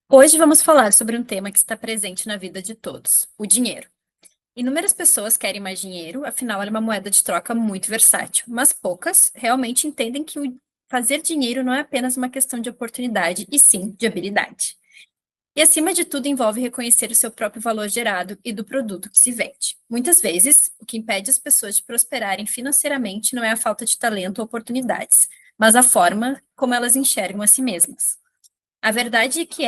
Hoje vamos falar sobre um tema que está presente na vida de todos: o dinheiro. Inúmeras pessoas querem mais dinheiro, afinal, ela é uma moeda de troca muito versátil, mas poucas realmente entendem que o fazer dinheiro não é apenas uma questão de oportunidade, e sim de habilidade. E, acima de tudo, envolve reconhecer o seu próprio valor gerado e do produto que se vende. Muitas vezes, o que impede as pessoas de prosperarem financeiramente não é a falta de talento ou oportunidades, mas a forma como elas enxergam a si mesmas. A verdade é que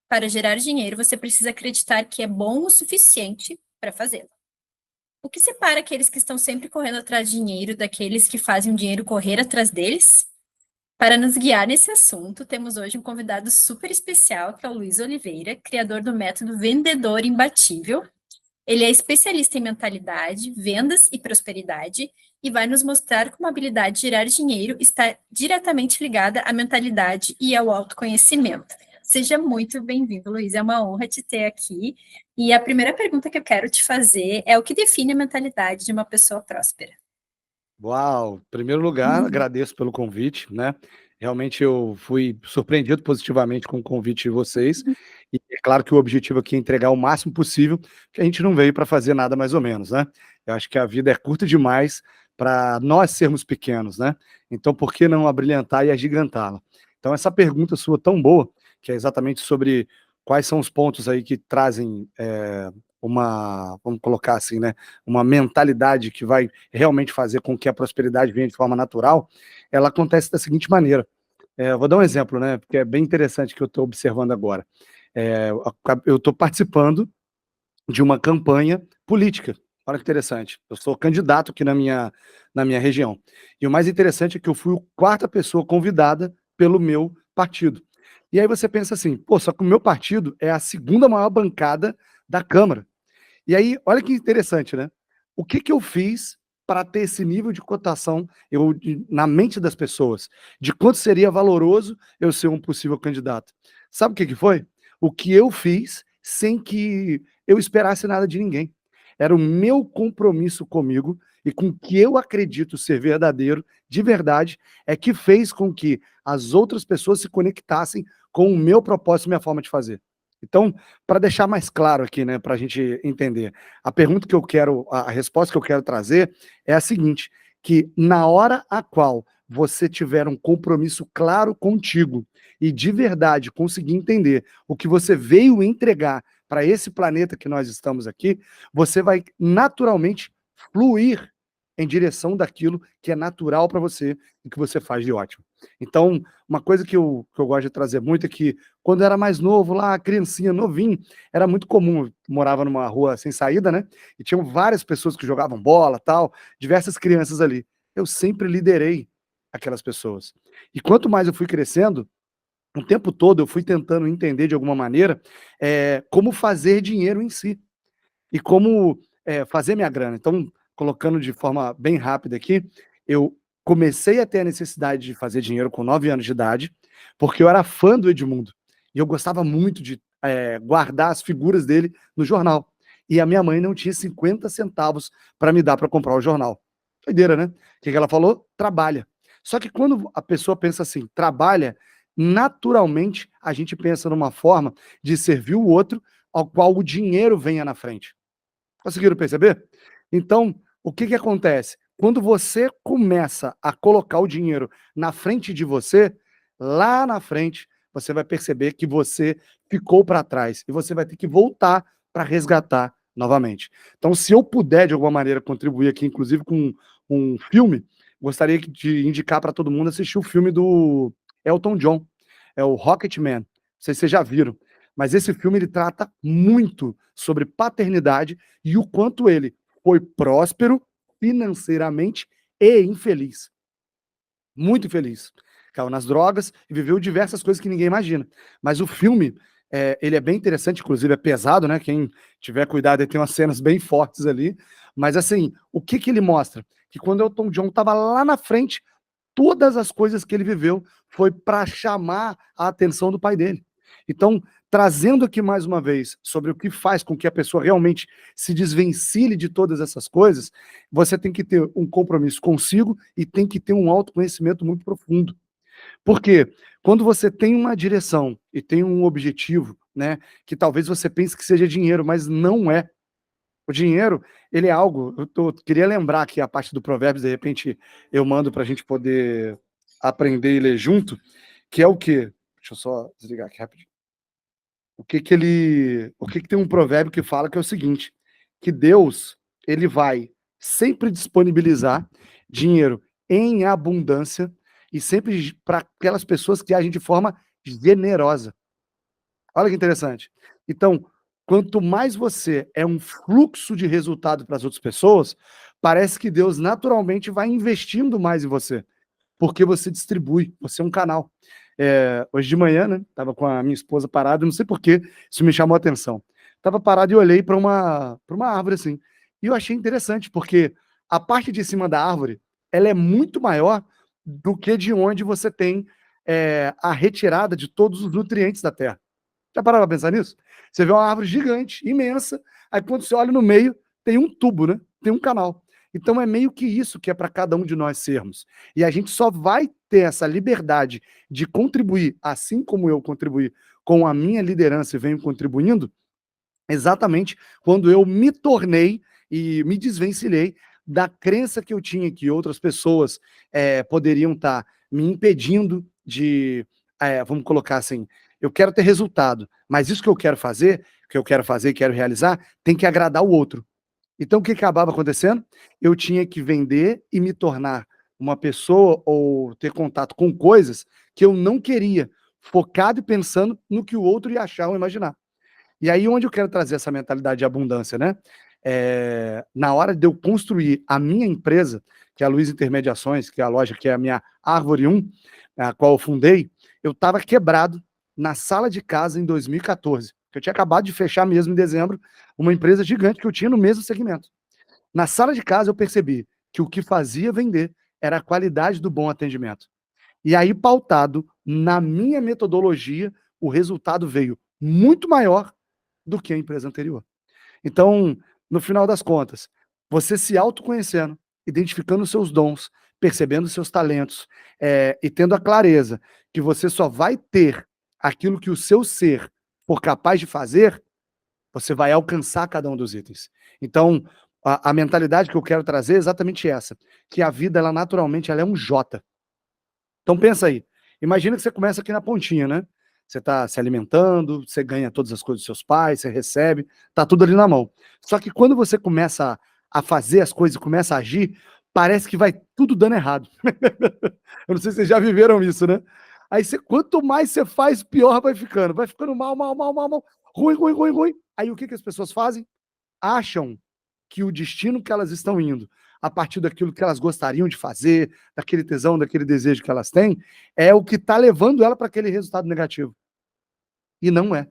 para gerar dinheiro, você precisa acreditar que é bom o suficiente para fazê-lo. O que separa aqueles que estão sempre correndo atrás de dinheiro daqueles que fazem o dinheiro correr atrás deles? Para nos guiar nesse assunto, temos hoje um convidado super especial, que é o Luiz Oliveira, criador do método Vendedor Imbatível. Ele é especialista em mentalidade, vendas e prosperidade e vai nos mostrar como a habilidade de gerar dinheiro está diretamente ligada à mentalidade e ao autoconhecimento. Seja muito bem-vindo, Luiz. É uma honra te ter aqui. E a primeira pergunta que eu quero te fazer é o que define a mentalidade de uma pessoa próspera? Uau! Em primeiro lugar, agradeço pelo convite, né. Realmente eu fui surpreendido positivamente com o convite de vocês, e é claro que o objetivo aqui é entregar o máximo possível, que a gente não veio para fazer nada mais ou menos, né. Eu acho que a vida é curta demais para nós sermos pequenos, né, então por que não abrilhantar e agigantá-la? Então essa pergunta sua tão boa, que é exatamente sobre quais são os pontos aí que trazem, vamos colocar assim, né, uma mentalidade que vai realmente fazer com que a prosperidade venha de forma natural, ela acontece da seguinte maneira. Eu vou dar um exemplo, né, porque é bem interessante que eu estou observando agora. Eu estou participando de uma campanha política. Olha que interessante. Eu sou candidato aqui na minha região. E o mais interessante é que eu fui a quarta pessoa convidada pelo meu partido. E aí você pensa assim, pô, só que o meu partido é a segunda maior bancada da Câmara. E aí, olha que interessante, né? O que que eu fiz para ter esse nível de cotação na mente das pessoas, de quanto seria valoroso eu ser um possível candidato? Sabe o que que foi? O que eu fiz sem que eu esperasse nada de ninguém. Era o meu compromisso comigo e com o que eu acredito ser verdadeiro, de verdade, é que fez com que as outras pessoas se conectassem com o meu propósito e minha forma de fazer. Então, para deixar mais claro aqui, né, para a gente entender, a resposta que eu quero trazer é a seguinte: que na hora a qual você tiver um compromisso claro contigo e de verdade conseguir entender o que você veio entregar para esse planeta que nós estamos aqui, você vai naturalmente fluir em direção daquilo que é natural para você e que você faz de ótimo. Então, uma coisa que eu gosto de trazer muito é que quando eu era mais novo, lá, criancinha, novinho, era muito comum, eu morava numa rua sem saída, né, e tinham várias pessoas que jogavam bola, tal, diversas crianças ali. Eu sempre liderei aquelas pessoas. E quanto mais eu fui crescendo, o tempo todo eu fui tentando entender de alguma maneira, como fazer dinheiro em si, e como, fazer minha grana. Então, colocando de forma bem rápida aqui, eu comecei a ter a necessidade de fazer dinheiro com 9 anos de idade, porque eu era fã do Edmundo, e eu gostava muito de, guardar as figuras dele no jornal. E a minha mãe não tinha 50 centavos para me dar para comprar o jornal. Doideira, né? O que que ela falou? Trabalha. Só que quando a pessoa pensa assim, trabalha, naturalmente a gente pensa numa forma de servir o outro, ao qual o dinheiro venha na frente. Conseguiram perceber? Então, o que que acontece? Quando você começa a colocar o dinheiro na frente de você, lá na frente, você vai perceber que você ficou para trás e você vai ter que voltar para resgatar novamente. Então, se eu puder de alguma maneira contribuir aqui, inclusive com um filme, gostaria de indicar para todo mundo assistir o filme do Elton John, é o Rocketman. Não sei se vocês já viram, mas esse filme ele trata muito sobre paternidade e o quanto ele foi próspero financeiramente e infeliz. Muito infeliz. Caiu nas drogas e viveu diversas coisas que ninguém imagina. Mas o filme, ele é bem interessante, inclusive é pesado, né? Quem tiver cuidado, ele tem umas cenas bem fortes ali. Mas assim, o que que ele mostra? Que quando Elton John estava lá na frente, todas as coisas que ele viveu foi para chamar a atenção do pai dele. Então, trazendo aqui mais uma vez sobre o que faz com que a pessoa realmente se desvencilhe de todas essas coisas, você tem que ter um compromisso consigo e tem que ter um autoconhecimento muito profundo. Porque quando você tem uma direção e tem um objetivo, né, que talvez você pense que seja dinheiro, mas não é. O dinheiro, ele é algo. Queria lembrar aqui a parte do Provérbios, de repente eu mando para a gente poder aprender e ler junto, que é o quê? Deixa eu só desligar aqui rapidinho. O que tem um provérbio que fala que é o seguinte, que Deus, ele vai sempre disponibilizar dinheiro em abundância e sempre para aquelas pessoas que agem de forma generosa. Olha que interessante. Então, quanto mais você é um fluxo de resultado para as outras pessoas, parece que Deus naturalmente vai investindo mais em você, porque você distribui, você é um canal. Hoje de manhã, né, estava com a minha esposa parada, não sei por que isso me chamou a atenção. Estava parado e olhei para uma árvore assim, e eu achei interessante, porque a parte de cima da árvore, ela é muito maior do que de onde você tem a retirada de todos os nutrientes da terra. Já parou para pensar nisso? Você vê uma árvore gigante, imensa, aí quando você olha no meio, tem um tubo, né? Tem um canal. Então é meio que isso que é para cada um de nós sermos. E a gente só vai ter essa liberdade de contribuir, assim como eu contribuí com a minha liderança e venho contribuindo, exatamente quando eu me tornei e me desvencilhei da crença que eu tinha que outras pessoas poderiam estar me impedindo de, vamos colocar assim, eu quero ter resultado, mas isso que eu quero fazer, quero realizar, tem que agradar o outro. Então o que acabava acontecendo? Eu tinha que vender e me tornar uma pessoa ou ter contato com coisas que eu não queria, focado e pensando no que o outro ia achar ou imaginar. E aí onde eu quero trazer essa mentalidade de abundância, né? Na hora de eu construir a minha empresa, que é a Luiz Intermediações, que é a loja que é a minha Árvore 1, a qual eu fundei, eu estava quebrado na sala de casa em 2014, que eu tinha acabado de fechar mesmo em dezembro, uma empresa gigante que eu tinha no mesmo segmento. Na sala de casa eu percebi que o que fazia vender era a qualidade do bom atendimento. E aí, pautado na minha metodologia, o resultado veio muito maior do que a empresa anterior. Então, no final das contas, você se autoconhecendo, identificando os seus dons, percebendo os seus talentos, e tendo a clareza que você só vai ter aquilo que o seu ser for capaz de fazer, você vai alcançar cada um dos itens. Então, a mentalidade que eu quero trazer é exatamente essa, que a vida, ela naturalmente, ela é um J. Então pensa aí, imagina que você começa aqui na pontinha, né? Você está se alimentando, você ganha todas as coisas dos seus pais, você recebe, tá tudo ali na mão. Só que quando você começa a fazer as coisas e começa a agir, parece que vai tudo dando errado. Eu não sei se vocês já viveram isso, né? Aí quanto mais você faz, pior vai ficando mal, mal, mal, mal, mal, ruim, ruim, ruim, ruim. Aí o que as pessoas fazem? Acham que o destino que elas estão indo, a partir daquilo que elas gostariam de fazer, daquele tesão, daquele desejo que elas têm, é o que está levando ela para aquele resultado negativo. E não é.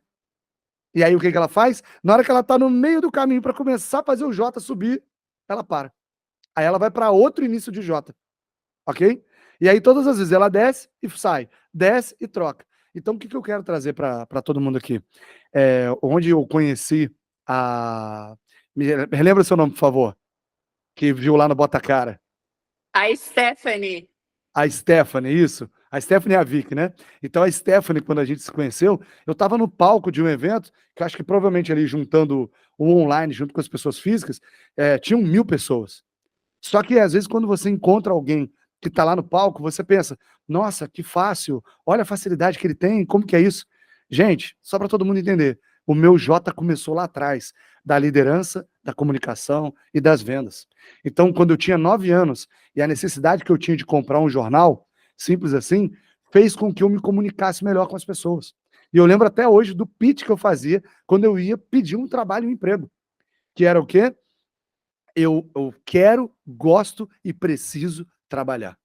E aí o que ela faz? Na hora que ela está no meio do caminho para começar a fazer o J subir, ela para. Aí ela vai para outro início de J. Ok? E aí todas as vezes ela desce e sai, desce e troca. Então o que eu quero trazer para todo mundo aqui? Onde eu conheci a... Me relembra o seu nome, por favor, que viu lá no Bota Cara. A Stephanie. A Stephanie, isso. A Stephanie e a Vicky, né? Então a Stephanie, quando a gente se conheceu, eu estava no palco de um evento, que eu acho que provavelmente ali juntando o online junto com as pessoas físicas, tinham 1000 pessoas. Só que às vezes quando você encontra alguém que está lá no palco, você pensa, nossa, que fácil, olha a facilidade que ele tem, como que é isso? Gente, só para todo mundo entender, o meu J começou lá atrás, da liderança, da comunicação e das vendas. Então, quando eu tinha 9 anos e a necessidade que eu tinha de comprar um jornal, simples assim, fez com que eu me comunicasse melhor com as pessoas. E eu lembro até hoje do pitch que eu fazia quando eu ia pedir um trabalho, um emprego, que era o quê? Eu quero, gosto e preciso trabalhar.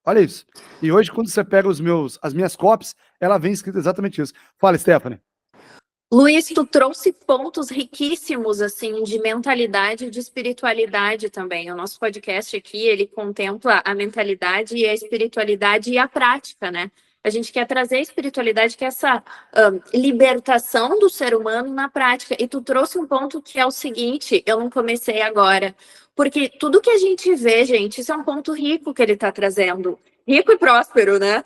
Olha isso. E hoje, quando você pega as minhas copies, ela vem escrito exatamente isso. Fala, Stephanie. Luiz, tu trouxe pontos riquíssimos, assim, de mentalidade e de espiritualidade também. O nosso podcast aqui, ele contempla a mentalidade e a espiritualidade e a prática, né? A gente quer trazer a espiritualidade, que é essa libertação do ser humano na prática. E tu trouxe um ponto que é o seguinte, eu não comecei agora, porque tudo que a gente vê, gente, isso é um ponto rico que ele está trazendo. Rico e próspero, né?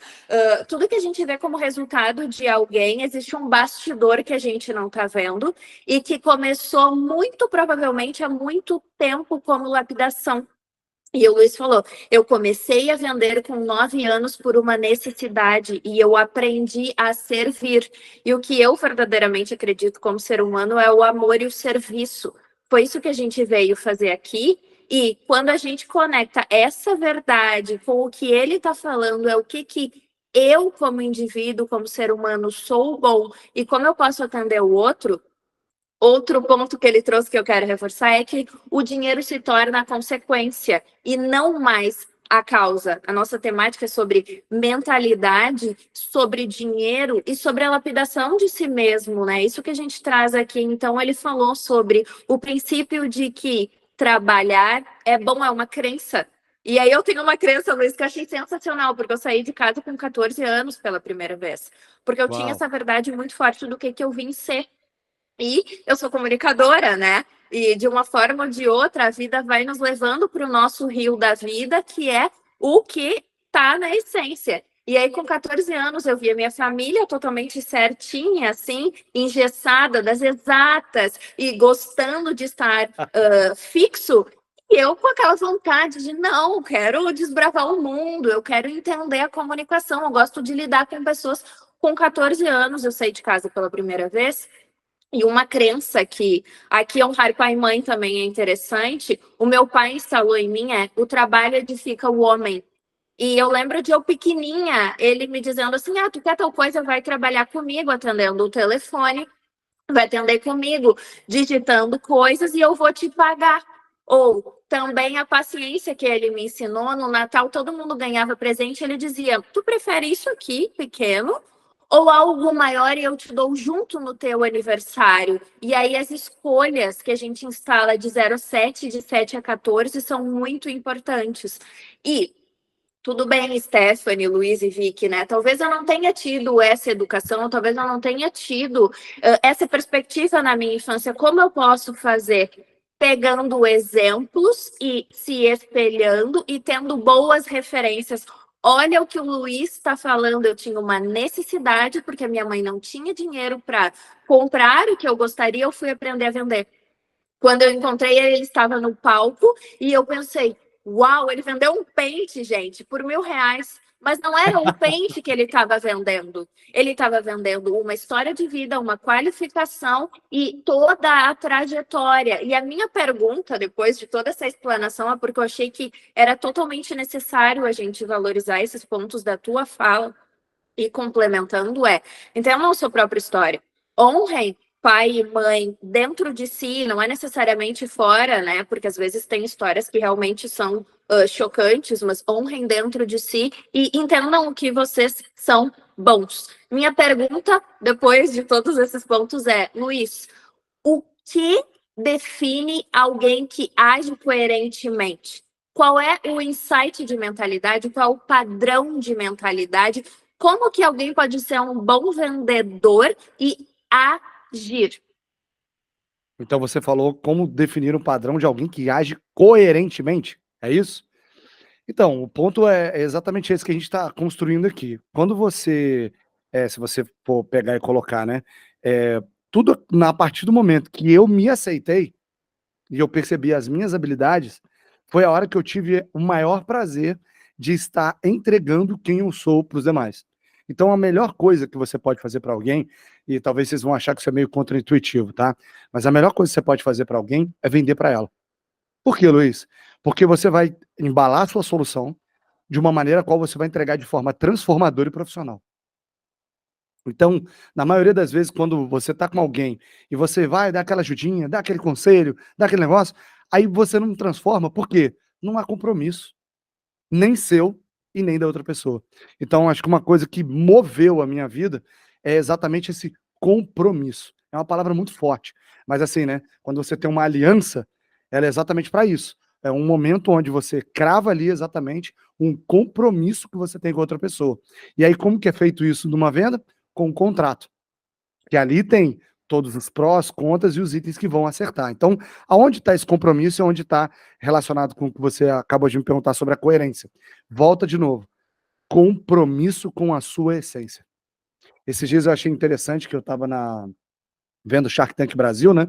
Tudo que a gente vê como resultado de alguém, existe um bastidor que a gente não está vendo e que começou muito provavelmente há muito tempo como lapidação. E o Luiz falou, eu comecei a vender com 9 anos por uma necessidade e eu aprendi a servir. E o que eu verdadeiramente acredito como ser humano é o amor e o serviço. Foi isso que a gente veio fazer aqui. E quando a gente conecta essa verdade com o que ele está falando, é o que eu, como indivíduo, como ser humano, sou bom e como eu posso atender o outro. Outro ponto que ele trouxe que eu quero reforçar é que o dinheiro se torna a consequência e não mais a causa. A nossa temática é sobre mentalidade, sobre dinheiro e sobre a lapidação de si mesmo, né? Isso que a gente traz aqui. Então, ele falou sobre o princípio de que trabalhar é bom, é uma crença. E aí eu tenho uma crença, Luiz, que eu achei sensacional, porque eu saí de casa com 14 anos pela primeira vez. Porque eu tinha essa verdade muito forte do que eu vim ser. E eu sou comunicadora, né? E de uma forma ou de outra, a vida vai nos levando para o nosso rio da vida, que é o que está na essência. E aí, com 14 anos, eu via minha família totalmente certinha, assim, engessada, das exatas, e gostando de estar fixo. E eu com aquela vontade de, não, eu quero desbravar o mundo, eu quero entender a comunicação, eu gosto de lidar com pessoas. Com 14 anos, eu saí de casa pela primeira vez. E uma crença que aqui honrar pai e mãe também é interessante, o meu pai instalou em mim é o trabalho edifica o homem. E eu lembro de eu pequenininha, ele me dizendo assim, tu quer tal coisa, vai trabalhar comigo atendendo o telefone, vai atender comigo digitando coisas e eu vou te pagar. Ou também a paciência que ele me ensinou, no Natal todo mundo ganhava presente, ele dizia, tu prefere isso aqui, pequeno, ou algo maior e eu te dou junto no teu aniversário? E aí as escolhas que a gente instala de 0 a 7, de 7 a 14 são muito importantes. E tudo bem, Stephanie, Luiz e Vicky, né? Talvez eu não tenha tido essa educação, talvez eu não tenha tido essa perspectiva na minha infância. Como eu posso fazer? Pegando exemplos e se espelhando e tendo boas referências. Olha o que o Luiz está falando. Eu tinha uma necessidade, porque a minha mãe não tinha dinheiro para comprar o que eu gostaria, eu fui aprender a vender. Quando eu encontrei ele, ele estava no palco e eu pensei, uau, ele vendeu um pente, gente, por R$ 1.000. Mas não era um pente que ele estava vendendo. Ele estava vendendo uma história de vida, uma qualificação e toda a trajetória. E a minha pergunta, depois de toda essa explanação, é porque eu achei que era totalmente necessário a gente valorizar esses pontos da tua fala. E complementando entendam a sua própria história. Honrem pai e mãe dentro de si, não é necessariamente fora, né? Porque às vezes tem histórias que realmente são chocantes, mas honrem dentro de si e entendam o que vocês são bons. Minha pergunta, depois de todos esses pontos, Luiz, o que define alguém que age coerentemente? Qual é o insight de mentalidade? Qual é o padrão de mentalidade? Como que alguém pode ser um bom vendedor e agir? Então você falou como definir um padrão de alguém que age coerentemente, é isso? Então, o ponto é exatamente esse que a gente está construindo aqui. Quando você, se você for pegar e colocar, né, tudo a partir do momento que eu me aceitei e eu percebi as minhas habilidades, foi a hora que eu tive o maior prazer de estar entregando quem eu sou para os demais. Então, a melhor coisa que você pode fazer para alguém, e talvez vocês vão achar que isso é meio contraintuitivo, tá? Mas a melhor coisa que você pode fazer para alguém é vender para ela. Por quê, Luiz? Porque você vai embalar a sua solução de uma maneira qual você vai entregar de forma transformadora e profissional. Então, na maioria das vezes, quando você está com alguém e você vai dar aquela ajudinha, dá aquele conselho, dá aquele negócio, aí você não transforma, por quê? Não há compromisso, nem seu e nem da outra pessoa. Então, acho que uma coisa que moveu a minha vida é exatamente esse compromisso. É uma palavra muito forte, mas assim, né? Quando você tem uma aliança, ela é exatamente para isso, É um momento onde você crava ali exatamente um compromisso que você tem com outra pessoa. E aí, como que é feito isso numa venda? Com um contrato. Que ali tem todos os prós, contras e os itens que vão acertar. Então, aonde está esse compromisso e onde está relacionado com o que você acabou de me perguntar sobre a coerência? Volta de novo. Compromisso com a sua essência. Esses dias eu achei interessante que eu estava vendo Shark Tank Brasil, né?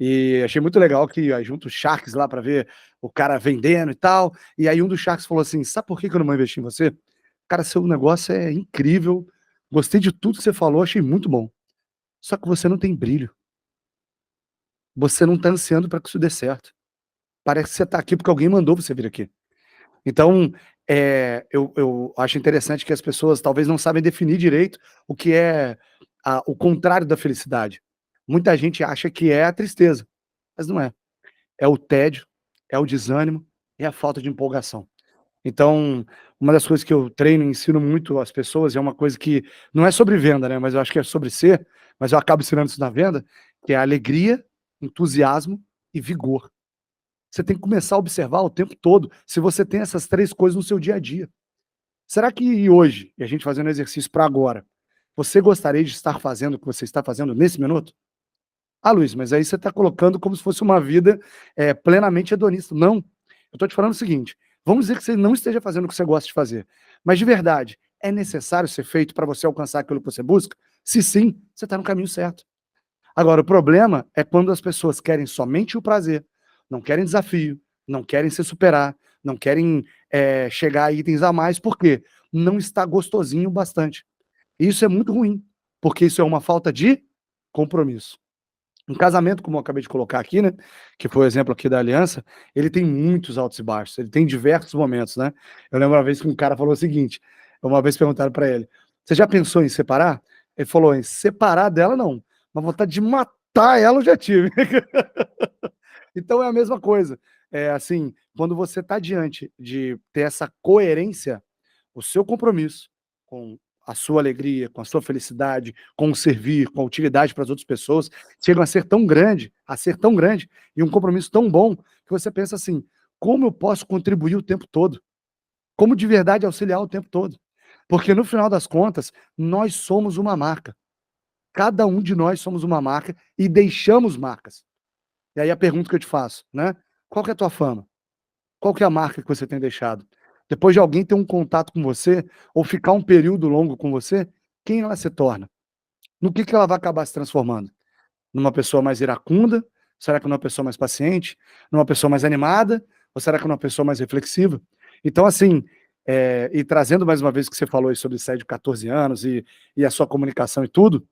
E achei muito legal que aí junto os Sharks lá para ver o cara vendendo e tal. E aí um dos Sharks falou assim: sabe por que eu não vou investir em você? Cara, seu negócio é incrível. Gostei de tudo que você falou, achei muito bom. Só que você não tem brilho. Você não tá ansiando para que isso dê certo. Parece que você tá aqui porque alguém mandou você vir aqui. Então, eu acho interessante que as pessoas talvez não sabem definir direito o que é o contrário da felicidade. Muita gente acha que é a tristeza, mas não é. É o tédio, é o desânimo, é a falta de empolgação. Então, uma das coisas que eu treino e ensino muito às pessoas, é uma coisa que não é sobre venda, né, mas eu acho que é sobre ser, mas eu acabo ensinando isso na venda, que é alegria, entusiasmo e vigor. Você tem que começar a observar o tempo todo se você tem essas 3 coisas no seu dia a dia. Será que hoje, e a gente fazendo exercício para agora, você gostaria de estar fazendo o que você está fazendo nesse minuto? Ah, Luiz, mas aí você está colocando como se fosse uma vida plenamente hedonista. Não. Eu estou te falando o seguinte: vamos dizer que você não esteja fazendo o que você gosta de fazer, mas de verdade, é necessário ser feito para você alcançar aquilo que você busca? Se sim, você está no caminho certo. Agora, o problema é quando as pessoas querem somente o prazer, não querem desafio, não querem se superar, não querem chegar a itens a mais, por quê? Não está gostosinho o bastante. Isso é muito ruim, porque isso é uma falta de compromisso. Um casamento, como eu acabei de colocar aqui, né, que foi o exemplo aqui da aliança, ele tem muitos altos e baixos, ele tem diversos momentos, né. Eu lembro uma vez que um cara falou o seguinte, uma vez perguntaram para ele: "Você já pensou em separar?" Ele falou: "Em separar dela não, mas vontade de matar ela eu já tive." Então é a mesma coisa, assim, quando você está diante de ter essa coerência, o seu compromisso com a sua alegria, com a sua felicidade, com o servir, com a utilidade para as outras pessoas, chegam a ser tão grande, e um compromisso tão bom, que você pensa assim: "Como eu posso contribuir o tempo todo? Como de verdade auxiliar o tempo todo?" Porque no final das contas, nós somos uma marca. Cada um de nós somos uma marca e deixamos marcas. E aí a pergunta que eu te faço, né, qual que é a tua fama? Qual que é a marca que você tem deixado? Depois de alguém ter um contato com você, ou ficar um período longo com você, quem ela se torna? No que ela vai acabar se transformando? Numa pessoa mais iracunda? Será que numa pessoa mais paciente? Numa pessoa mais animada? Ou será que numa pessoa mais reflexiva? Então, assim, e trazendo mais uma vez o que você falou aí sobre sair de 14 anos e a sua comunicação e tudo,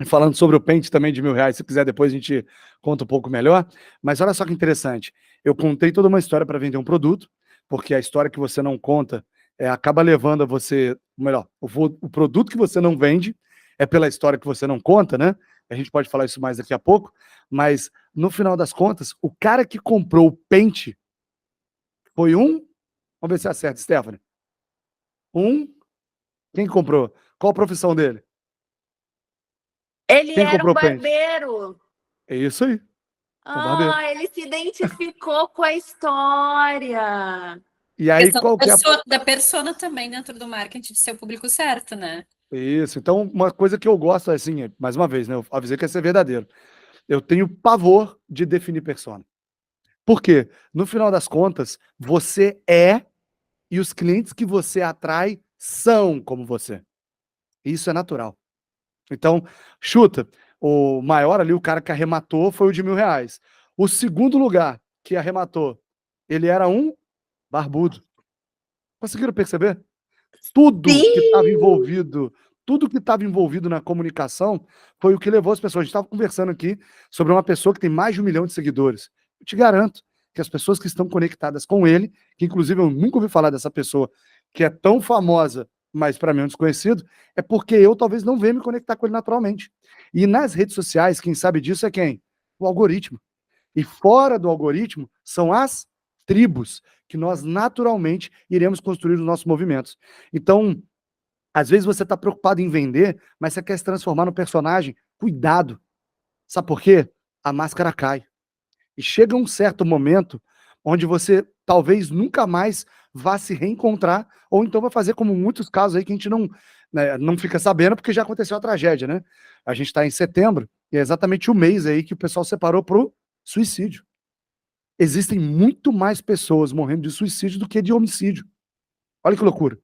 e falando sobre o pente também de R$ 1.000, se quiser depois a gente conta um pouco melhor, mas olha só que interessante, eu contei toda uma história para vender um produto, porque a história que você não conta, acaba levando a você, melhor, o produto que você não vende, é pela história que você não conta, né, a gente pode falar isso mais daqui a pouco, mas no final das contas, o cara que comprou o pente foi vamos ver se acerta, Stephanie, quem comprou? Qual a profissão dele? Ele Quem era um comprou o pente? barbeiro. É isso aí, um barbeiro. Ah, ele se identificou com a história. E aí, Questão qual que é da persona também dentro do marketing de ser o público certo, né? isso, então uma coisa que eu gosto, assim, mais uma vez, né, eu avisei que ia ser verdadeiro. Eu tenho pavor de definir persona. Por quê? No final das contas, você é e os clientes que você atrai são como você. Isso é natural. Então, chuta, o maior ali, o cara que arrematou foi o de R$ 1.000. O segundo lugar que arrematou, ele era um barbudo. Conseguiram perceber? Sim! Tudo que estava envolvido na comunicação foi o que levou as pessoas. A gente estava conversando aqui sobre uma pessoa que tem mais de 1 milhão de seguidores. Eu te garanto que as pessoas que estão conectadas com ele, que inclusive eu nunca ouvi falar dessa pessoa, que é tão famosa, mas para mim é um desconhecido, é porque eu talvez não venha me conectar com ele naturalmente. E nas redes sociais, quem sabe disso é quem? O algoritmo. E fora do algoritmo são as tribos, que nós naturalmente iremos construir os nossos movimentos. Então, às vezes você está preocupado em vender, mas você quer se transformar no personagem. Cuidado. Sabe por quê? A máscara cai. E chega um certo momento onde você talvez nunca mais vá se reencontrar, ou então vai fazer como muitos casos aí que a gente não, né, não fica sabendo porque já aconteceu a tragédia, né? A gente está em setembro e é exatamente o mês aí que o pessoal separou pro suicídio. Existem muito mais pessoas morrendo de suicídio do que de homicídio. Olha que loucura.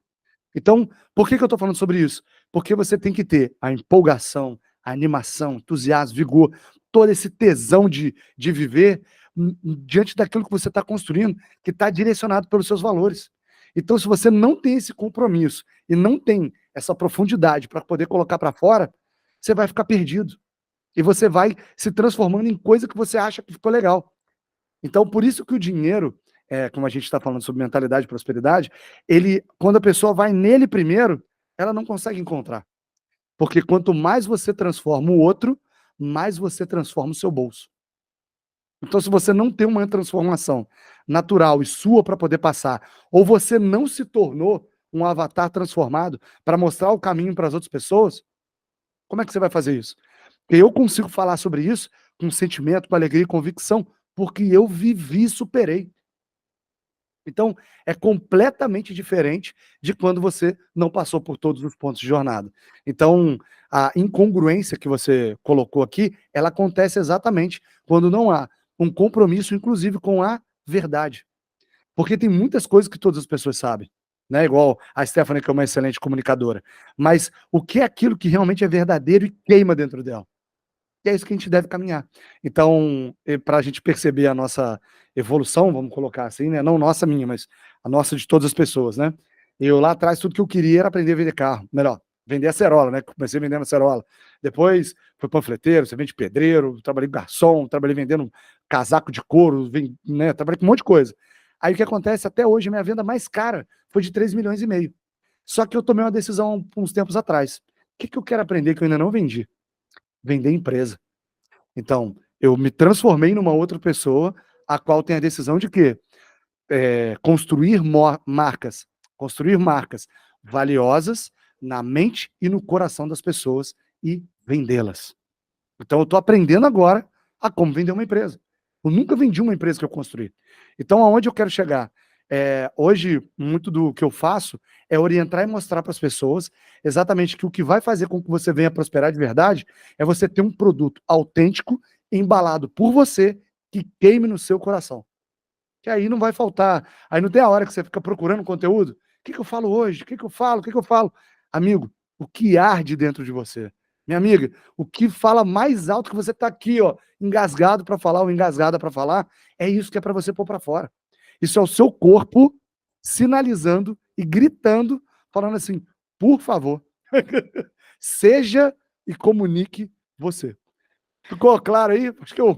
Então, por que eu estou falando sobre isso? Porque você tem que ter a empolgação, a animação, entusiasmo, vigor, todo esse tesão de viver diante daquilo que você está construindo, que está direcionado pelos seus valores. Então, se você não tem esse compromisso e não tem essa profundidade para poder colocar para fora, você vai ficar perdido. E você vai se transformando em coisa que você acha que ficou legal. Então, por isso que o dinheiro, como a gente está falando sobre mentalidade e prosperidade, quando a pessoa vai nele primeiro, ela não consegue encontrar. Porque quanto mais você transforma o outro, mais você transforma o seu bolso. Então, se você não tem uma transformação natural e sua para poder passar, ou você não se tornou um avatar transformado para mostrar o caminho para as outras pessoas, como é que você vai fazer isso? Porque eu consigo falar sobre isso com sentimento, com alegria e convicção, porque eu vivi e superei. Então, é completamente diferente de quando você não passou por todos os pontos de jornada. Então, a incongruência que você colocou aqui, ela acontece exatamente quando não há um compromisso, inclusive, com a verdade. Porque tem muitas coisas que todas as pessoas sabem, né? Igual a Stephanie, que é uma excelente comunicadora. Mas o que é aquilo que realmente é verdadeiro e queima dentro dela? E é isso que a gente deve caminhar. Então, para a gente perceber a nossa evolução, vamos colocar assim, né? Não nossa, minha, mas a nossa de todas as pessoas, né? Eu lá atrás, tudo que eu queria era aprender a vender carro. Melhor, vender acerola, né? Comecei vendendo acerola. Depois, fui panfleteiro, você vende pedreiro, trabalhei garçom, trabalhei vendendo casaco de couro, né? Trabalhei com um monte de coisa. Aí o que acontece? Até hoje, a minha venda mais cara foi de 3,5 milhões. Só que eu tomei uma decisão uns tempos atrás. O que eu quero aprender que eu ainda não vendi? Vender empresa. Então, eu me transformei numa outra pessoa, a qual tem a decisão de quê? Construir marcas valiosas na mente e no coração das pessoas e vendê-las. Então, eu estou aprendendo agora a como vender uma empresa. Eu nunca vendi uma empresa que eu construí. Então, aonde eu quero chegar? Hoje, muito do que eu faço é orientar e mostrar para as pessoas exatamente que o que vai fazer com que você venha prosperar de verdade é você ter um produto autêntico, embalado por você, que queime no seu coração. Que aí não vai faltar, aí não tem a hora que você fica procurando conteúdo. O que eu falo hoje? O que eu falo? O que eu falo? Amigo, o que arde dentro de você? Minha amiga, o que fala mais alto que você está aqui, ó, engasgado para falar ou engasgada para falar, é isso que é para você pôr para fora. Isso é o seu corpo sinalizando e gritando, falando assim, por favor, seja e comunique você. Ficou claro aí? Acho que eu...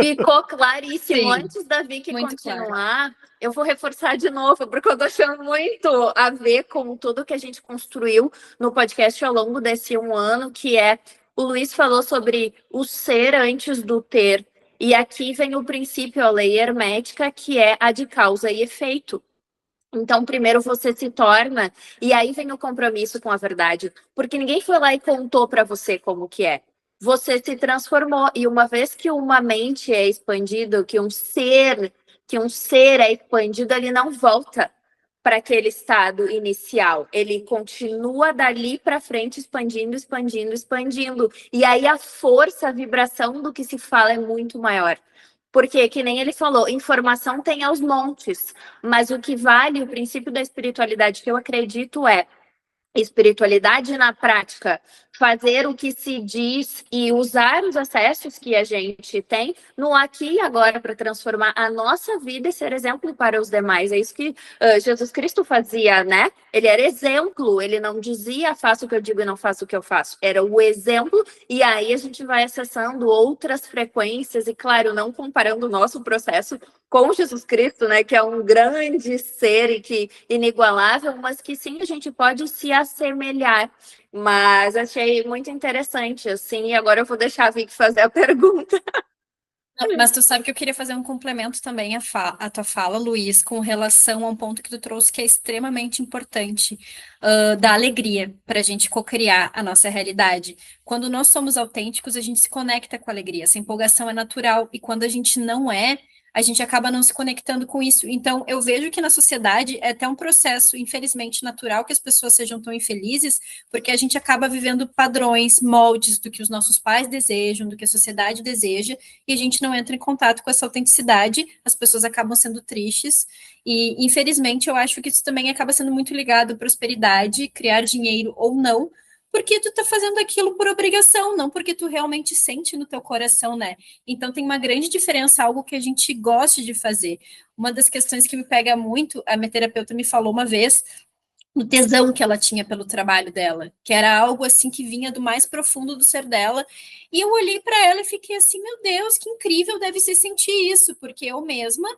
Ficou claríssimo. Sim, Antes da Vicky muito continuar, eu vou reforçar de novo, porque eu tô achando muito a ver com tudo que a gente construiu no podcast ao longo desse 1 ano, que é, o Luiz falou sobre o ser antes do ter. E aqui vem o princípio, a lei hermética, que é a de causa e efeito. Então, primeiro você se torna, e aí vem o compromisso com a verdade, porque ninguém foi lá e contou para você como que é. Você se transformou, e uma vez que uma mente é expandida, que um ser é expandido, ele não volta para aquele estado inicial. Ele continua dali para frente expandindo, expandindo, expandindo. E aí a força, a vibração do que se fala é muito maior. Porque, que nem ele falou, informação tem aos montes, mas o que vale, o princípio da espiritualidade que eu acredito é espiritualidade na prática, fazer o que se diz e usar os acessos que a gente tem no aqui e agora para transformar a nossa vida e ser exemplo para os demais. É isso que Jesus Cristo fazia, né? Ele era exemplo, ele não dizia faço o que eu digo e não faço o que eu faço. Era o exemplo, e aí a gente vai acessando outras frequências e, claro, não comparando o nosso processo com Jesus Cristo, né, que é um grande ser e que inigualável, mas que sim, a gente pode se assemelhar. Mas achei muito interessante, assim, e agora eu vou deixar a Vicky fazer a pergunta. Mas tu sabe que eu queria fazer um complemento também à tua fala, Luiz, com relação a um ponto que tu trouxe que é extremamente importante, da alegria, para a gente cocriar a nossa realidade. Quando nós somos autênticos, a gente se conecta com a alegria, essa empolgação é natural, e quando a gente não é, a gente acaba não se conectando com isso. Então, eu vejo que na sociedade é até um processo, infelizmente, natural que as pessoas sejam tão infelizes, porque a gente acaba vivendo padrões, moldes do que os nossos pais desejam, do que a sociedade deseja, e a gente não entra em contato com essa autenticidade, as pessoas acabam sendo tristes, e infelizmente eu acho que isso também acaba sendo muito ligado à prosperidade, criar dinheiro ou não, porque tu tá fazendo aquilo por obrigação, não porque tu realmente sente no teu coração, né? Então tem uma grande diferença, algo que a gente goste de fazer. Uma das questões que me pega muito, a minha terapeuta me falou uma vez, o tesão que ela tinha pelo trabalho dela, que era algo assim que vinha do mais profundo do ser dela. E eu olhei para ela e fiquei assim, meu Deus, que incrível deve ser sentir isso, porque eu mesma,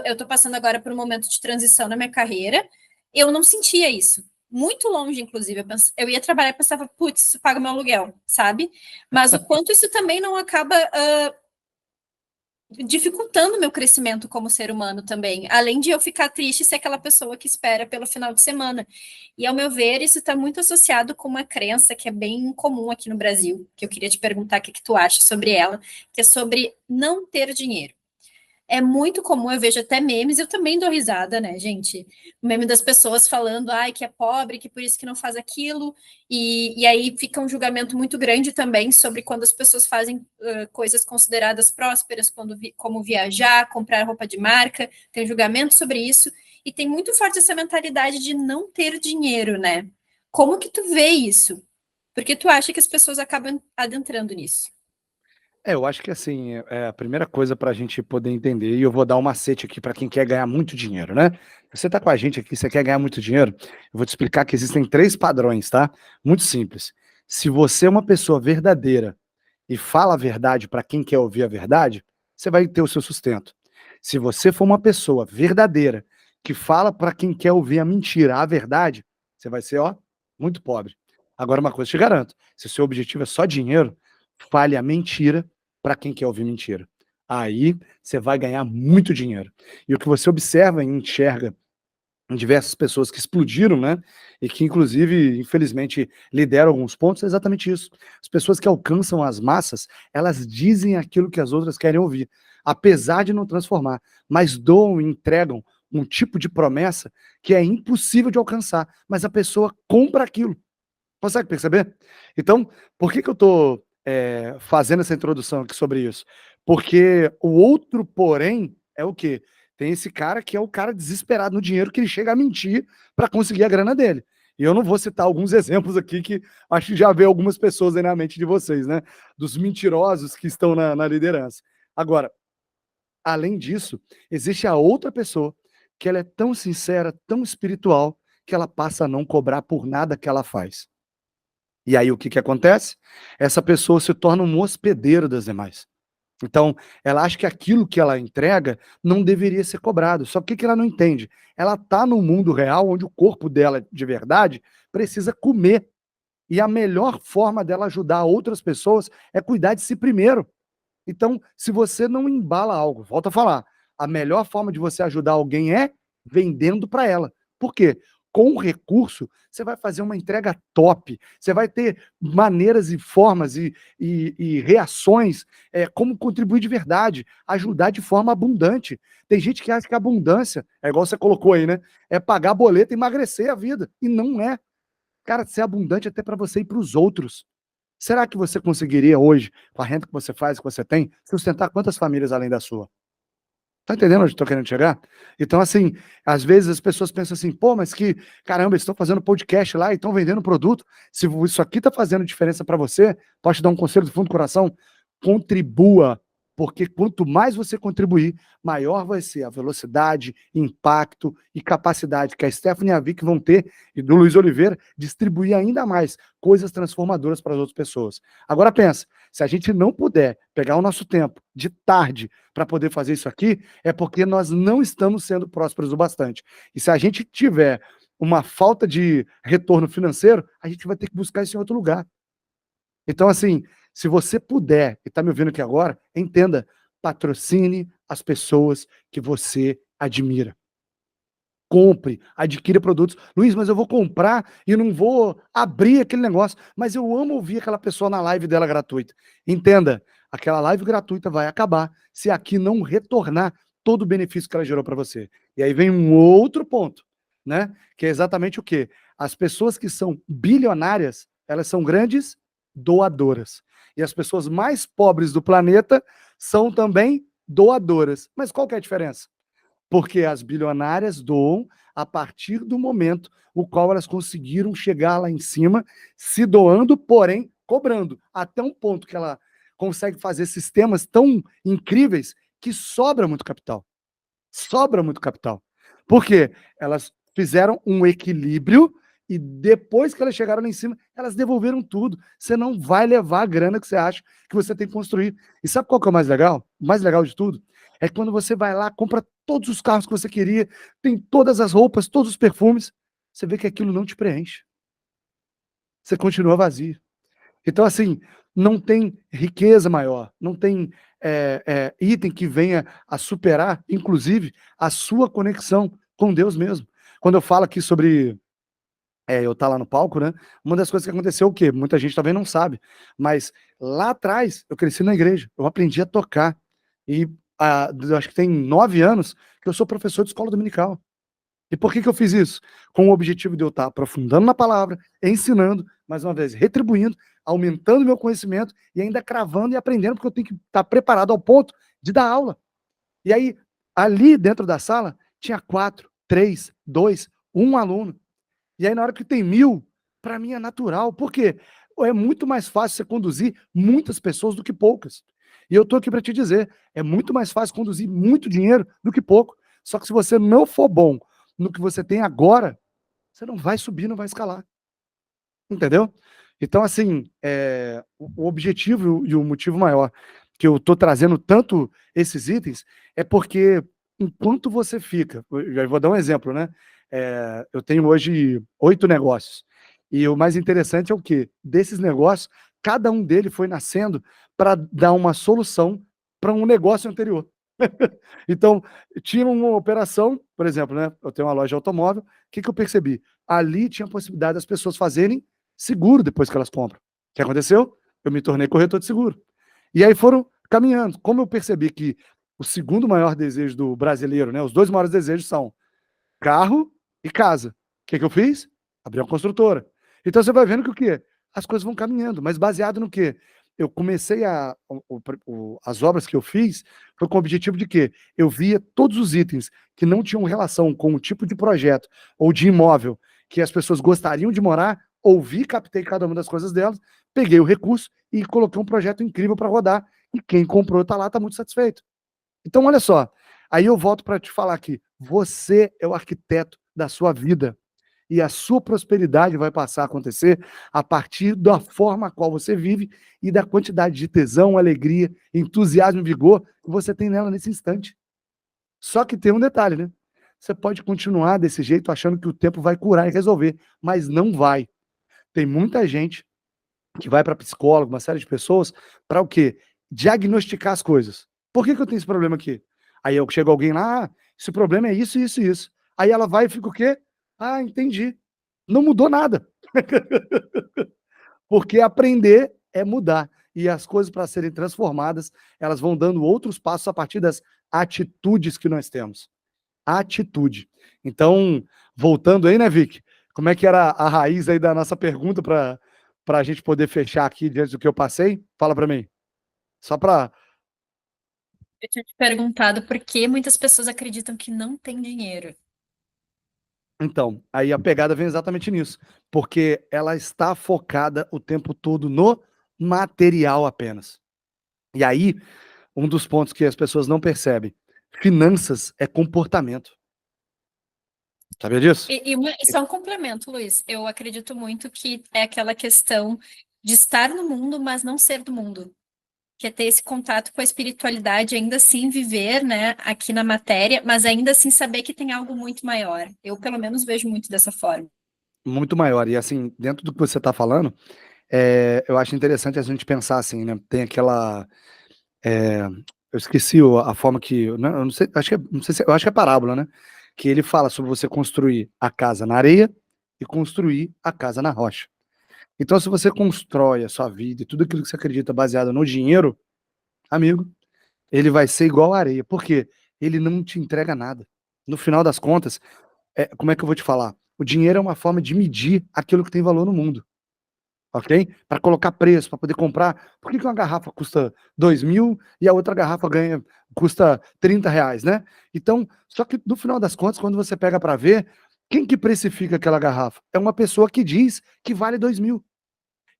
eu tô passando agora por um momento de transição na minha carreira, eu não sentia isso. Muito longe, inclusive. Eu ia trabalhar e pensava, putz, isso paga meu aluguel, sabe? Mas o quanto isso também não acaba dificultando o meu crescimento como ser humano também, além de eu ficar triste ser aquela pessoa que espera pelo final de semana. E, ao meu ver, isso está muito associado com uma crença que é bem comum aqui no Brasil, que eu queria te perguntar o que tu acha sobre ela, que é sobre não ter dinheiro. É muito comum, eu vejo até memes, eu também dou risada, né, gente? O meme das pessoas falando, ai, que é pobre, que por isso que não faz aquilo, e aí fica um julgamento muito grande também sobre quando as pessoas fazem coisas consideradas prósperas, como viajar, comprar roupa de marca, tem julgamento sobre isso, e tem muito forte essa mentalidade de não ter dinheiro, né? Como que tu vê isso? Porque tu acha que as pessoas acabam adentrando nisso? Eu acho que assim, a primeira coisa para a gente poder entender, e eu vou dar um macete aqui para quem quer ganhar muito dinheiro, né? Você está com a gente aqui, você quer ganhar muito dinheiro, eu vou te explicar que existem 3 padrões, tá? Muito simples. Se você é uma pessoa verdadeira e fala a verdade para quem quer ouvir a verdade, você vai ter o seu sustento. Se você for uma pessoa verdadeira que fala para quem quer ouvir a mentira, a verdade, você vai ser, ó, muito pobre. Agora, uma coisa eu te garanto: se o seu objetivo é só dinheiro, fale a mentira para quem quer ouvir mentira. Aí você vai ganhar muito dinheiro. E o que você observa e enxerga em diversas pessoas que explodiram, né? E que, inclusive, infelizmente, lideram alguns pontos, é exatamente isso. As pessoas que alcançam as massas, elas dizem aquilo que as outras querem ouvir, apesar de não transformar, mas doam e entregam um tipo de promessa que é impossível de alcançar, mas a pessoa compra aquilo. Consegue perceber? Então, por que eu estou fazendo essa introdução aqui sobre isso? Porque o outro, porém, é o quê? Tem esse cara que é o cara desesperado no dinheiro que ele chega a mentir para conseguir a grana dele. E eu não vou citar alguns exemplos aqui que acho que já veio algumas pessoas aí na mente de vocês, né? Dos mentirosos que estão na liderança. Agora, além disso, existe a outra pessoa que ela é tão sincera, tão espiritual, que ela passa a não cobrar por nada que ela faz. E aí o que acontece? Essa pessoa se torna um hospedeiro das demais. Então, ela acha que aquilo que ela entrega não deveria ser cobrado. Só que o que ela não entende? Ela está no mundo real onde o corpo dela, de verdade, precisa comer. E a melhor forma dela ajudar outras pessoas é cuidar de si primeiro. Então, se você não embala algo, volta a falar, a melhor forma de você ajudar alguém é vendendo para ela. Por quê? Com o recurso, você vai fazer uma entrega top, você vai ter maneiras e formas e reações, como contribuir de verdade, ajudar de forma abundante. Tem gente que acha que a abundância, é igual você colocou aí, né? É pagar boleto e emagrecer a vida. E não é. Cara, ser abundante até para você e para os outros. Será que você conseguiria hoje, com a renda que você faz, que você tem, sustentar quantas famílias além da sua? Tá entendendo onde eu tô querendo chegar? Então, assim, às vezes as pessoas pensam assim, pô, mas que, caramba, eles estão fazendo podcast lá e estão vendendo produto. Se isso aqui tá fazendo diferença para você, posso te dar um conselho do fundo do coração? Contribua, porque quanto mais você contribuir, maior vai ser a velocidade, impacto e capacidade que a Stephanie e a Vicky vão ter, e do Luiz Oliveira, distribuir ainda mais coisas transformadoras para as outras pessoas. Agora pensa, se a gente não puder pegar o nosso tempo de tarde para poder fazer isso aqui, é porque nós não estamos sendo prósperos o bastante. E se a gente tiver uma falta de retorno financeiro, a gente vai ter que buscar isso em outro lugar. Então, assim, se você puder, e está me ouvindo aqui agora, entenda, patrocine as pessoas que você admira. Compre, adquira produtos. Luiz, mas eu vou comprar e não vou abrir aquele negócio. Mas eu amo ouvir aquela pessoa na live dela gratuita. Entenda, aquela live gratuita vai acabar se aqui não retornar todo o benefício que ela gerou para você. E aí vem um outro ponto, né? Que é exatamente o quê? As pessoas que são bilionárias, elas são grandes doadoras. E as pessoas mais pobres do planeta são também doadoras. Mas qual que é a diferença? Porque as bilionárias doam a partir do momento o qual elas conseguiram chegar lá em cima, se doando, porém cobrando, até um ponto que ela consegue fazer sistemas tão incríveis que sobra muito capital. Sobra muito capital. Por quê? Elas fizeram um equilíbrio e depois que elas chegaram lá em cima, elas devolveram tudo. Você não vai levar a grana que você acha que você tem que construir. E sabe qual que é o mais legal? O mais legal de tudo é quando você vai lá, compra todos os carros que você queria, tem todas as roupas, todos os perfumes, você vê que aquilo não te preenche. Você continua vazio. Então, assim, não tem riqueza maior, não tem item que venha a superar, inclusive, a sua conexão com Deus mesmo. Quando eu falo aqui sobre eu estar lá no palco, né? Uma das coisas que aconteceu é o quê? Muita gente também não sabe, mas lá atrás eu cresci na igreja, eu aprendi a tocar. E eu acho que tem 9 anos que eu sou professor de escola dominical. E por que eu fiz isso? Com o objetivo de eu estar aprofundando na palavra, ensinando, mais uma vez, retribuindo, aumentando meu conhecimento e ainda cravando e aprendendo, porque eu tenho que estar preparado ao ponto de dar aula. E aí, ali dentro da sala, tinha 4, 3, 2, 1 aluno. E aí, na hora que tem 1000, para mim é natural. Por quê? É muito mais fácil você conduzir muitas pessoas do que poucas. E eu estou aqui para te dizer, é muito mais fácil conduzir muito dinheiro do que pouco. Só que se você não for bom no que você tem agora, você não vai subir, não vai escalar. Entendeu? Então, assim, o objetivo e o motivo maior que eu estou trazendo tanto esses itens é porque enquanto você fica, eu vou dar um exemplo, né? Eu tenho hoje 8 negócios. E o mais interessante é o quê? Desses negócios, cada um deles foi nascendo para dar uma solução para um negócio anterior. Então, tinha uma operação, por exemplo, né? Eu tenho uma loja de automóvel, o que eu percebi? Ali tinha a possibilidade das pessoas fazerem seguro depois que elas compram. O que aconteceu? Eu me tornei corretor de seguro. E aí foram caminhando. Como eu percebi que o segundo maior desejo do brasileiro, né? Os 2 maiores desejos são carro e casa. O que eu fiz? Abri uma construtora. Então você vai vendo que o quê? As coisas vão caminhando, mas baseado no quê? Eu comecei as obras que eu fiz foi com o objetivo de quê? Eu via todos os itens que não tinham relação com o tipo de projeto ou de imóvel que as pessoas gostariam de morar, ouvi, captei cada uma das coisas delas, peguei o recurso e coloquei um projeto incrível para rodar e quem comprou está lá, está muito satisfeito. Então, olha só, aí eu volto para te falar aqui, você é o arquiteto da sua vida e a sua prosperidade vai passar a acontecer a partir da forma a qual você vive e da quantidade de tesão, alegria, entusiasmo e vigor que você tem nela nesse instante. Só que tem um detalhe, né? Você pode continuar desse jeito achando que o tempo vai curar e resolver, mas não vai. Tem muita gente que vai para psicólogo, uma série de pessoas, para o quê? Diagnosticar as coisas. Por que eu tenho esse problema aqui? Aí eu chego alguém lá, esse problema é isso, isso e isso. Aí ela vai e fica o quê? Ah, entendi. Não mudou nada. Porque aprender é mudar. E as coisas para serem transformadas, elas vão dando outros passos a partir das atitudes que nós temos. Atitude. Então, voltando aí, né, Vic? Como é que era a raiz aí da nossa pergunta para a gente poder fechar aqui diante do que eu passei? Fala para mim. Só para... Eu tinha te perguntado por que muitas pessoas acreditam que não tem dinheiro. Então, aí a pegada vem exatamente nisso, porque ela está focada o tempo todo no material apenas. E aí, um dos pontos que as pessoas não percebem, finanças é comportamento. Sabia disso? E só um complemento, Luiz. Eu acredito muito que é aquela questão de estar no mundo, mas não ser do mundo. Que é ter esse contato com a espiritualidade, ainda assim viver, né, aqui na matéria, mas ainda assim saber que tem algo muito maior. Eu, pelo menos, vejo muito dessa forma. Muito maior. E assim, dentro do que você está falando, eu acho interessante a gente pensar assim, né? Tem aquela... eu esqueci a forma que... Eu não sei, eu acho que é parábola, né? Que ele fala sobre você construir a casa na areia e construir a casa na rocha. Então, se você constrói a sua vida e tudo aquilo que você acredita baseado no dinheiro, amigo, ele vai ser igual a areia. Por quê? ele não te entrega nada. No final das contas, como é que eu vou te falar? O dinheiro é uma forma de medir aquilo que tem valor no mundo, ok? Para colocar preço, para poder comprar. Por que uma garrafa custa 2.000 e a outra garrafa custa R$ 30, né? Então, só que no final das contas, quando você pega para ver, quem que precifica aquela garrafa? É uma pessoa que diz que vale 2.000.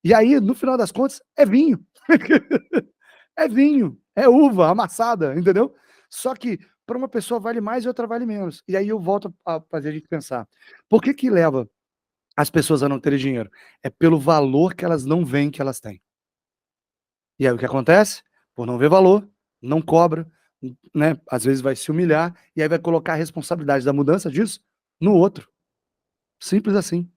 E aí, no final das contas, é vinho. É vinho, é uva amassada, entendeu? Só que para uma pessoa vale mais e outra vale menos. E aí eu volto a fazer a gente pensar. Por que que leva as pessoas a não terem dinheiro? É pelo valor que elas não veem que elas têm. E aí o que acontece? Por não ver valor, não cobra, né? Às vezes vai se humilhar e aí vai colocar a responsabilidade da mudança disso no outro. Simples assim.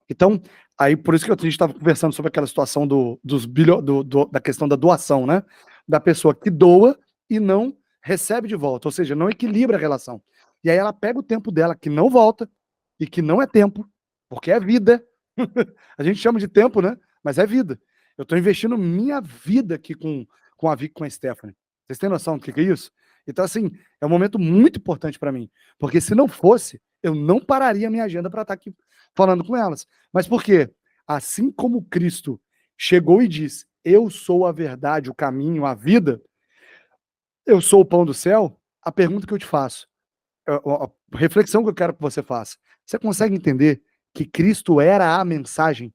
Então, aí por isso que a gente estava conversando sobre aquela situação da questão da doação, né? Da pessoa que doa e não recebe de volta, ou seja, não equilibra a relação. E aí ela pega o tempo dela, que não volta, e que não é tempo, porque é vida. A gente chama de tempo, né? Mas é vida. Eu estou investindo minha vida aqui com a Vicky, com a Stephanie. Vocês têm noção do que é isso? Então, assim, é um momento muito importante para mim. Porque se não fosse, eu não pararia a minha agenda para estar aqui falando com elas. Mas por quê? Assim como Cristo chegou e disse: eu sou a verdade, o caminho, a vida, eu sou o pão do céu, a pergunta que eu te faço, a reflexão que eu quero que você faça, você consegue entender que Cristo era a mensagem?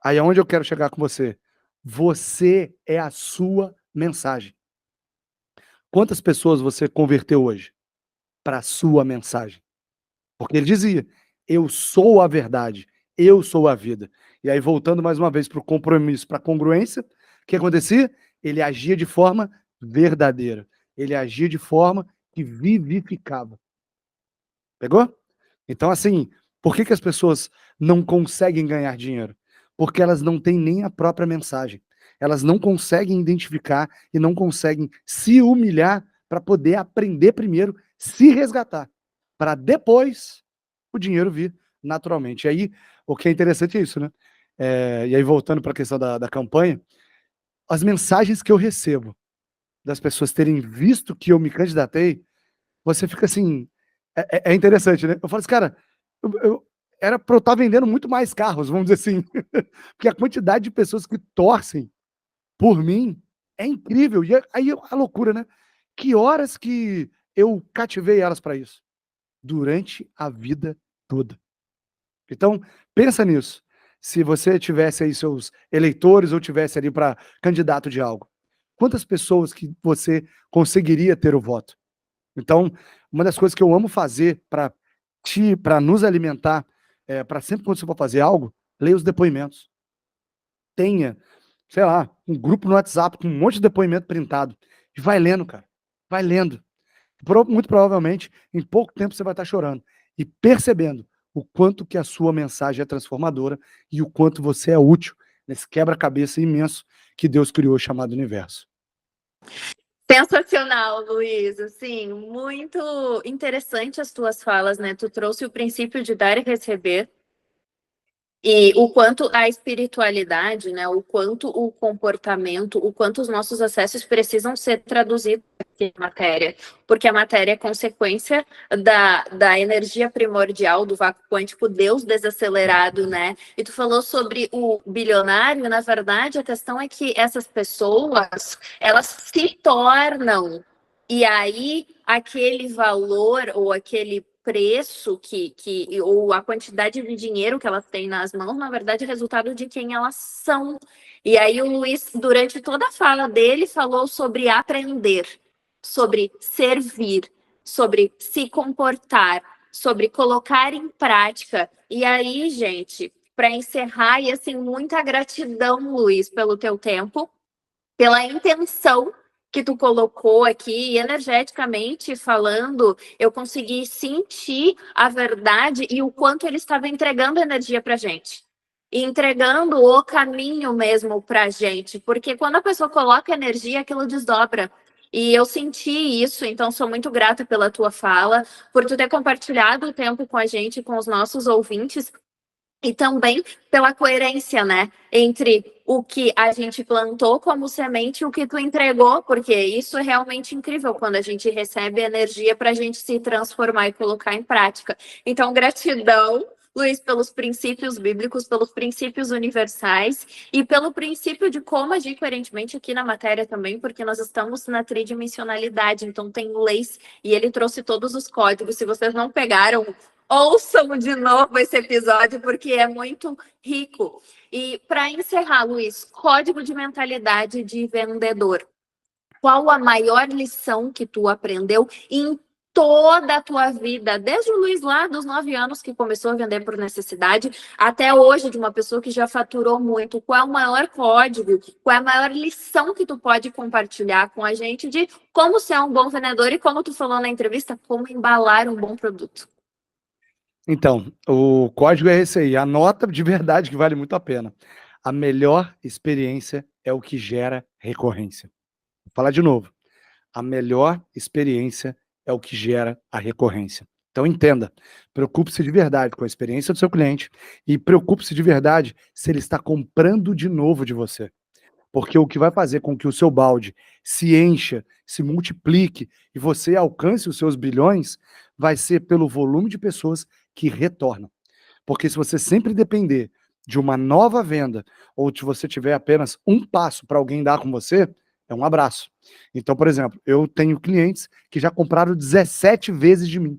Aí é onde eu quero chegar com você. Você é a sua mensagem. Quantas pessoas você converteu hoje para a sua mensagem? Porque ele dizia: eu sou a verdade, eu sou a vida. E aí, voltando mais uma vez para o compromisso, para a congruência, o que acontecia? Ele agia de forma verdadeira. Ele agia de forma que vivificava. Pegou? Então, assim, por que as pessoas não conseguem ganhar dinheiro? Porque elas não têm nem a própria mensagem. Elas não conseguem identificar e não conseguem se humilhar para poder aprender primeiro, se resgatar, para depois o dinheiro vir naturalmente. E aí, o que é interessante é isso, né? E aí, voltando para a questão da campanha, as mensagens que eu recebo das pessoas terem visto que eu me candidatei, você fica assim, é interessante, né? Eu falo assim, cara, era para eu estar vendendo muito mais carros, vamos dizer assim, porque a quantidade de pessoas que torcem por mim é incrível. E aí a loucura, né? Que horas que eu cativei elas para isso? Durante a vida toda. Então, pensa nisso. Se você tivesse aí seus eleitores ou tivesse ali para candidato de algo, quantas pessoas que você conseguiria ter o voto? Então, uma das coisas que eu amo fazer para nos alimentar, para sempre quando você for fazer algo, leia os depoimentos. Tenha, sei lá, um grupo no WhatsApp com um monte de depoimento printado. E vai lendo, cara. Vai lendo. Muito provavelmente, em pouco tempo você vai estar chorando e percebendo o quanto que a sua mensagem é transformadora e o quanto você é útil nesse quebra-cabeça imenso que Deus criou chamado universo. Sensacional, Luiz. Assim, muito interessante as tuas falas, né? Tu trouxe o princípio de dar e receber. E o quanto a espiritualidade, né, o quanto o comportamento, o quanto os nossos acessos precisam ser traduzidos em matéria, porque a matéria é consequência da energia primordial do vácuo quântico, Deus desacelerado, né? E tu falou sobre o bilionário, na verdade, a questão é que essas pessoas, elas se tornam, e aí aquele valor ou aquele preço ou a quantidade de dinheiro que elas têm nas mãos, na verdade, é resultado de quem elas são. E aí o Luiz, durante toda a fala dele, falou sobre aprender, sobre servir, sobre se comportar, sobre colocar em prática. E aí, gente, para encerrar, e assim, muita gratidão, Luiz, pelo teu tempo, pela intenção que tu colocou aqui, energeticamente falando, eu consegui sentir a verdade e o quanto ele estava entregando energia para gente. E entregando o caminho mesmo para gente. Porque quando a pessoa coloca energia, aquilo desdobra. E eu senti isso, então sou muito grata pela tua fala, por tu ter compartilhado o tempo com a gente, com os nossos ouvintes. E também pela coerência, né? Entre o que a gente plantou como semente e o que tu entregou, porque isso é realmente incrível quando a gente recebe energia para a gente se transformar e colocar em prática. Então, gratidão, Luiz, pelos princípios bíblicos, pelos princípios universais e pelo princípio de como agir coerentemente aqui na matéria também, porque nós estamos na tridimensionalidade, então tem leis e ele trouxe todos os códigos. Se vocês não pegaram, ouçam de novo esse episódio, porque é muito rico. E para encerrar, Luiz, código de mentalidade de vendedor. Qual a maior lição que tu aprendeu em toda a tua vida, desde o Luiz lá dos 9 anos que começou a vender por necessidade, até hoje de uma pessoa que já faturou muito? Qual é o maior código, qual é a maior lição que tu pode compartilhar com a gente de como ser um bom vendedor e, como tu falou na entrevista, como embalar um bom produto? Então, o código é esse aí, anota de verdade que vale muito a pena. A melhor experiência é o que gera recorrência. Vou falar de novo. A melhor experiência é o que gera a recorrência. Então entenda, preocupe-se de verdade com a experiência do seu cliente e preocupe-se de verdade se ele está comprando de novo de você. Porque o que vai fazer com que o seu balde se encha, se multiplique e você alcance os seus bilhões vai ser pelo volume de pessoas que retornam. Porque se você sempre depender de uma nova venda ou se você tiver apenas um passo para alguém dar com você, é um abraço. Então, por exemplo, eu tenho clientes que já compraram 17 vezes de mim.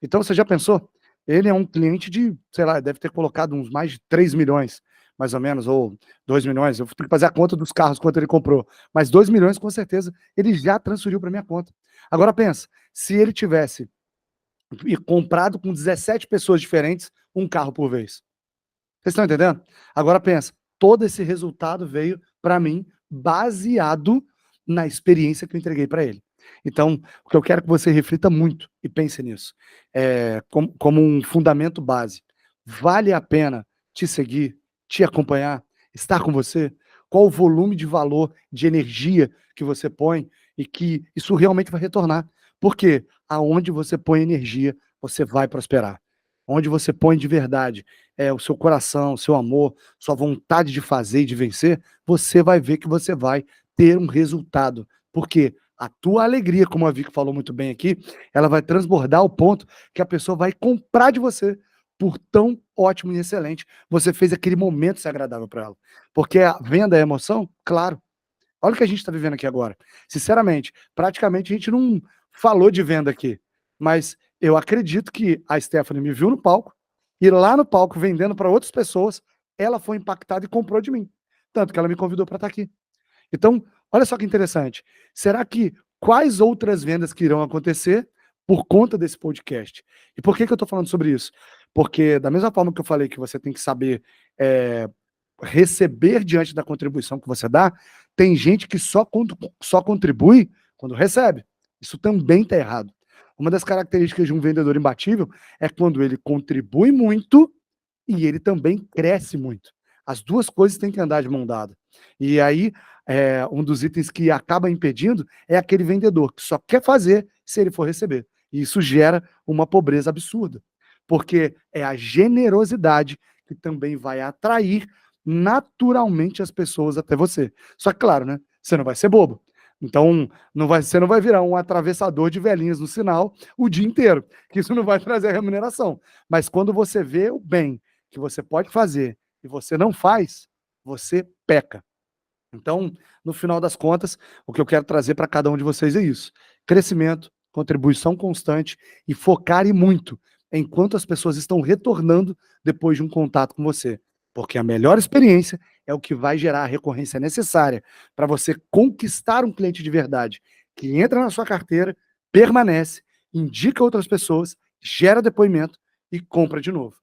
Então, você já pensou? Ele é um cliente de, sei lá, deve ter colocado uns mais de 3 milhões, mais ou menos, ou 2 milhões. Eu tenho que fazer a conta dos carros, quanto ele comprou. Mas 2 milhões, com certeza, ele já transferiu para minha conta. Agora pensa, se ele tivesse comprado com 17 pessoas diferentes um carro por vez. Vocês estão entendendo? Agora pensa, todo esse resultado veio para mim baseado na experiência que eu entreguei para ele. Então, o que eu quero que você reflita muito e pense nisso, como um fundamento base. Vale a pena te seguir, te acompanhar, estar com você? Qual o volume de valor, de energia que você põe e que isso realmente vai retornar? Porque aonde você põe energia, você vai prosperar. Onde você põe de verdade o seu coração, o seu amor, sua vontade de fazer e de vencer, você vai ver que você vai ter um resultado. Porque a tua alegria, como a Vicky falou muito bem aqui, ela vai transbordar ao ponto que a pessoa vai comprar de você por tão ótimo e excelente. Você fez aquele momento ser agradável para ela. Porque a venda é emoção? Claro. Olha o que a gente está vivendo aqui agora. Sinceramente, praticamente a gente não falou de venda aqui, mas eu acredito que a Stephanie me viu no palco e lá no palco, vendendo para outras pessoas, ela foi impactada e comprou de mim. Tanto que ela me convidou para estar aqui. Então, olha só que interessante. Será que quais outras vendas que irão acontecer por conta desse podcast? E por que eu estou falando sobre isso? Porque da mesma forma que eu falei que você tem que saber receber diante da contribuição que você dá, tem gente que só contribui quando recebe. Isso também está errado. Uma das características de um vendedor imbatível é quando ele contribui muito e ele também cresce muito. As duas coisas têm que andar de mão dada. E aí, um dos itens que acaba impedindo é aquele vendedor que só quer fazer se ele for receber. E isso gera uma pobreza absurda. Porque é a generosidade que também vai atrair naturalmente as pessoas até você. Só que, claro, né? Você não vai ser bobo. Então, você não vai virar um atravessador de velhinhas no sinal o dia inteiro, que isso não vai trazer remuneração. Mas quando você vê o bem que você pode fazer e você não faz, você peca. Então, no final das contas, o que eu quero trazer para cada um de vocês é isso: crescimento, contribuição constante e focar e muito em quanto as pessoas estão retornando depois de um contato com você. Porque a melhor experiência é o que vai gerar a recorrência necessária para você conquistar um cliente de verdade, que entra na sua carteira, permanece, indica outras pessoas, gera depoimento e compra de novo.